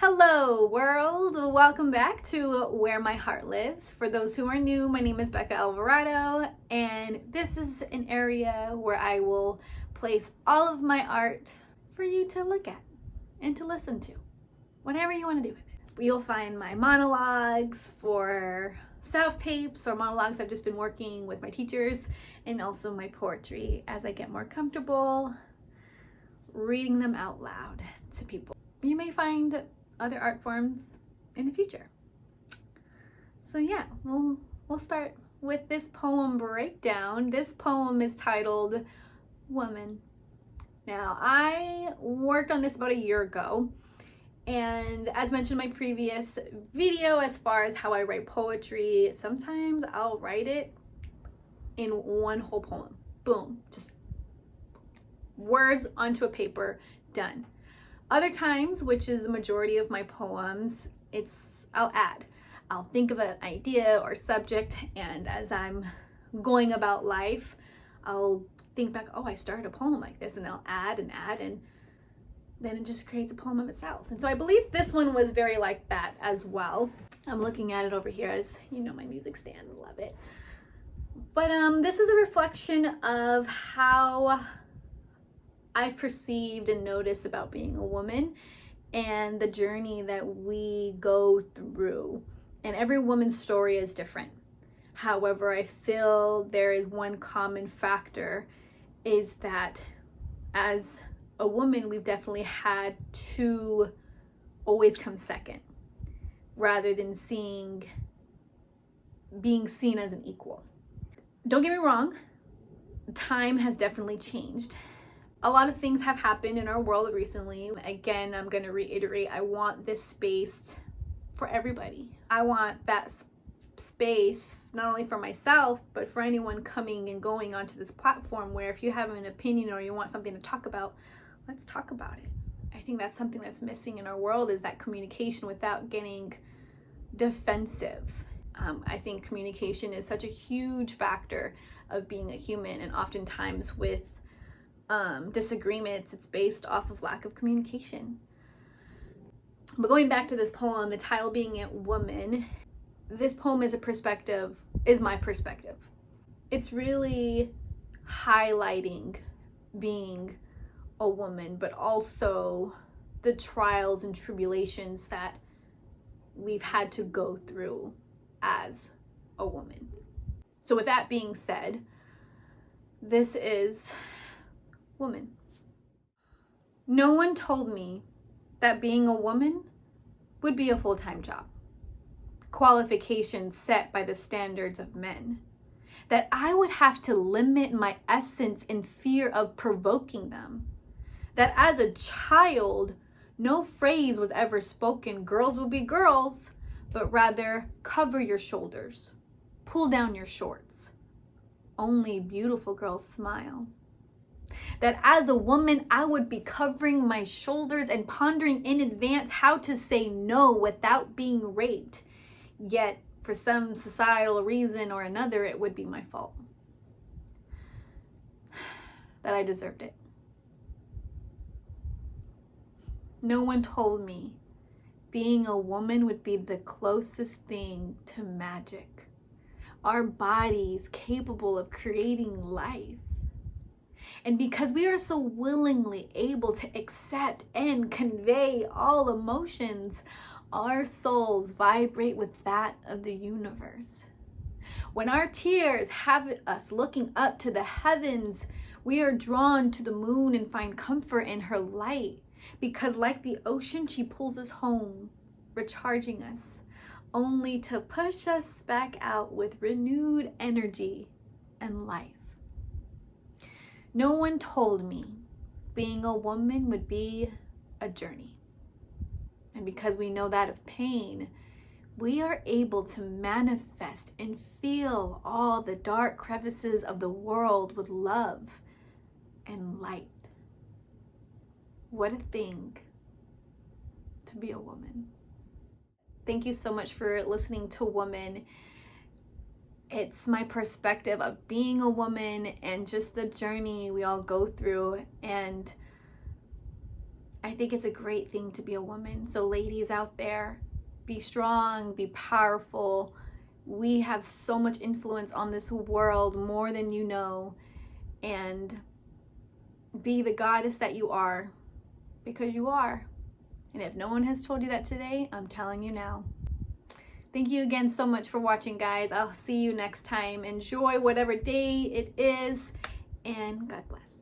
Hello world, welcome back to Where My Heart Lives. For those who are new, my name is Becca Alvarado, and this is an area where I will place all of my art for you to look at and to listen to, whatever you want to do with it. You'll find my monologues for self-tapes or monologues I've just been working with my teachers, and also my poetry as I get more comfortable reading them out loud to people. You may find other art forms in the future. So yeah, we'll start with this poem breakdown. This poem is titled Woman. Now, I worked on this about a year ago, and as mentioned in my previous video, as far as how I write poetry, sometimes I'll write it in one whole poem. Boom, just words onto a paper, done. Other times, which is the majority of my poems, I'll think of an idea or subject, and as I'm going about life, I'll think back, oh, I started a poem like this, and then I'll add, and then it just creates a poem of itself. And so I believe this one was very like that as well. I'm looking at it over here, as you know, my music stand, love it. But this is a reflection of how I've perceived and noticed about being a woman and the journey that we go through. And every woman's story is different. However, I feel there is one common factor, is that as a woman, we've definitely had to always come second, rather than being seen as an equal. Don't get me wrong, time has definitely changed. A lot of things have happened in our world recently. Again, I'm going to reiterate, I want this space for everybody. I want that space not only for myself, but for anyone coming and going onto this platform, where if you have an opinion or you want something to talk about, let's talk about it. I think that's something that's missing in our world, is that communication without getting defensive. I think communication is such a huge factor of being a human, and oftentimes with disagreements, it's based off of lack of communication. But going back to this poem, the title being it Woman, this poem is my perspective. It's really highlighting being a woman, but also the trials and tribulations that we've had to go through as a woman. So with that being said, this is Woman. No one told me that being a woman would be a full-time job, qualifications set by the standards of men, that I would have to limit my essence in fear of provoking them, that as a child, no phrase was ever spoken, girls will be girls, but rather cover your shoulders, pull down your shorts, only beautiful girls smile. That as a woman, I would be covering my shoulders and pondering in advance how to say no without being raped. Yet, for some societal reason or another, it would be my fault. That I deserved it. No one told me being a woman would be the closest thing to magic. Our bodies capable of creating life. And because we are so willingly able to accept and convey all emotions, our souls vibrate with that of the universe. When our tears have us looking up to the heavens, we are drawn to the moon and find comfort in her light. Because like the ocean, she pulls us home, recharging us, only to push us back out with renewed energy and life. No one told me being a woman would be a journey. And because we know that of pain, we are able to manifest and feel all the dark crevices of the world with love and light. What a thing to be a woman. Thank you so much for listening to Woman. It's my perspective of being a woman and just the journey we all go through. And I think it's a great thing to be a woman. So ladies out there, be strong, be powerful. We have so much influence on this world, more than you know, and be the goddess that you are, because you are. And if no one has told you that today, I'm telling you now. Thank you again so much for watching, guys. I'll see you next time. Enjoy whatever day it is, and God bless.